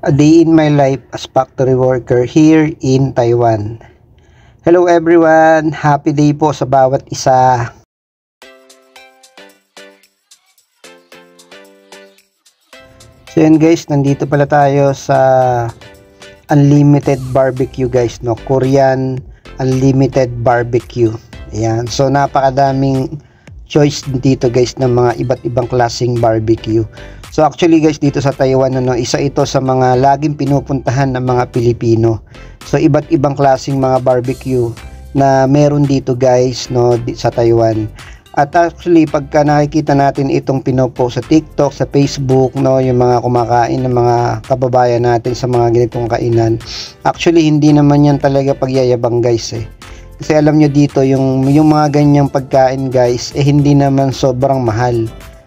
A day in my life as factory worker here in Taiwan. Hello everyone! Happy day po sa bawat isa. So yun guys, nandito pala tayo sa Unlimited Barbecue guys, no? Korean Unlimited Barbecue. Ayan. So napakadaming choice dito guys ng mga iba't ibang klaseng barbecue. So actually guys, dito sa Taiwan, isa ito sa mga laging pinupuntahan ng mga Pilipino. So iba't ibang klaseng mga barbecue na meron dito guys, no, sa Taiwan. At actually pagka nakikita natin itong pinopost sa TikTok, sa Facebook, no, yung mga kumakain ng mga kababayan natin sa mga ganitong kainan, actually hindi naman yan talaga pagyayabang guys eh. Kasi alam nyo dito, yung mga ganyang pagkain guys, hindi naman sobrang mahal.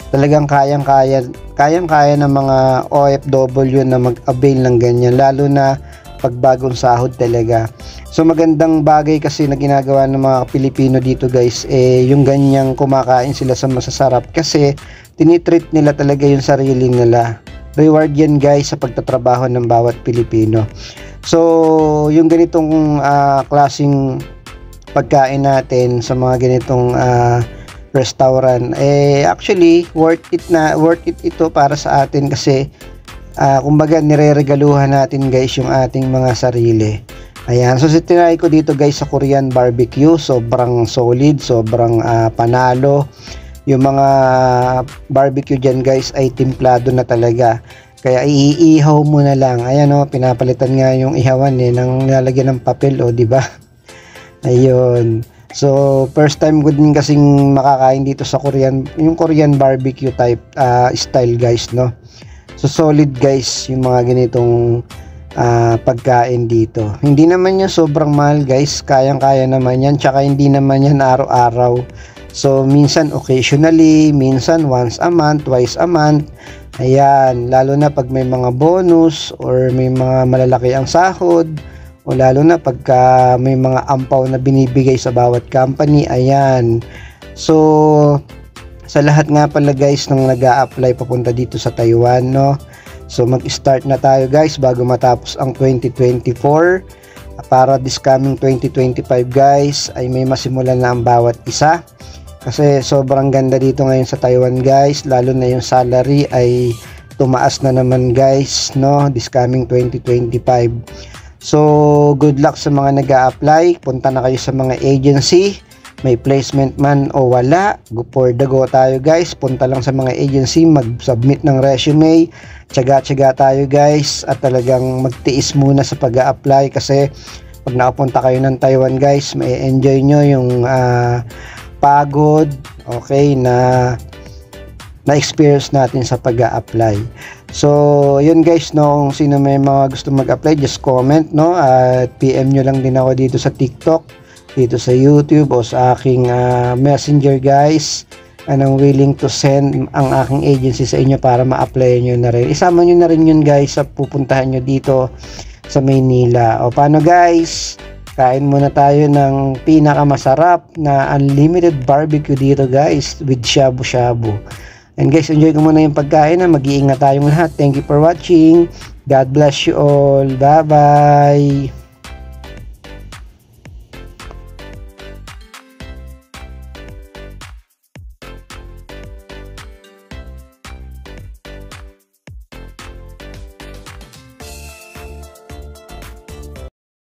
Talagang kayang-kaya ng mga OFW na mag-avail ng ganyan, lalo na pag bagong sahod talaga. So magandang bagay kasi na ginagawa ng mga Pilipino dito guys, yung ganyang kumakain sila sa masasarap kasi tinitreat nila talaga yung sarili nila. Reward yan guys sa pagtatrabaho ng bawat Pilipino. So yung ganitong klaseng pagkain natin sa mga ganitong restaurant, actually worth it ito para sa atin kasi kumbaga nireregaluhan natin guys yung ating mga sarili. Ayan, so tinry ko dito guys sa Korean barbecue, sobrang solid, sobrang panalo. Yung mga barbecue dyan guys ay timplado na talaga, kaya iihaw mo na lang. Ayan o, pinapalitan nga yung ihawan ng nilalagyan ng papel, o di ba? Ayun. So first time ko din kasing makakain dito sa yung Korean barbecue type style guys, no. So solid guys yung mga ganitong pagkain dito. Hindi naman yan sobrang mahal guys, kayang-kaya naman yan, tsaka hindi naman yan araw-araw. So minsan occasionally, minsan once a month, twice a month. Ayan, lalo na pag may mga bonus or may mga malalaki ang sahod, o lalo na pagka may mga ampaw na binibigay sa bawat company. Ayan. So sa lahat nga pala guys nung nag-a-apply papunta dito sa Taiwan, no, so mag-start na tayo guys bago matapos ang 2024, para this coming 2025 guys ay may masimulan na ang bawat isa. Kasi sobrang ganda dito ngayon sa Taiwan guys, lalo na yung salary ay tumaas na naman guys, no, this coming 2025. So good luck sa mga nag-a-apply. Punta na kayo sa mga agency, may placement man o wala, go for the go tayo guys. Punta lang sa mga agency, mag-submit ng resume, tiyaga-tiyaga tayo guys, at talagang magtiis muna sa pag-a-apply kasi pag nakapunta kayo ng Taiwan guys, may enjoy nyo yung pagod, okay, na experience natin sa pag-a-apply. So yun guys, no, kung sino may mga gusto mag-apply, just comment, no, at PM nyo lang din ako dito sa TikTok, dito sa YouTube, o sa aking messenger guys, and I'm willing to send ang aking agency sa inyo para ma-apply nyo na rin. Isama nyo na rin yun guys sa pupuntahan nyo dito sa Maynila. O paano guys, kain muna tayo ng pinakamasarap na unlimited barbecue dito guys with shabu-shabu. And guys, enjoy ko muna yung pagkain na. Mag-iingat tayong lahat. Thank you for watching. God bless you all. Bye-bye.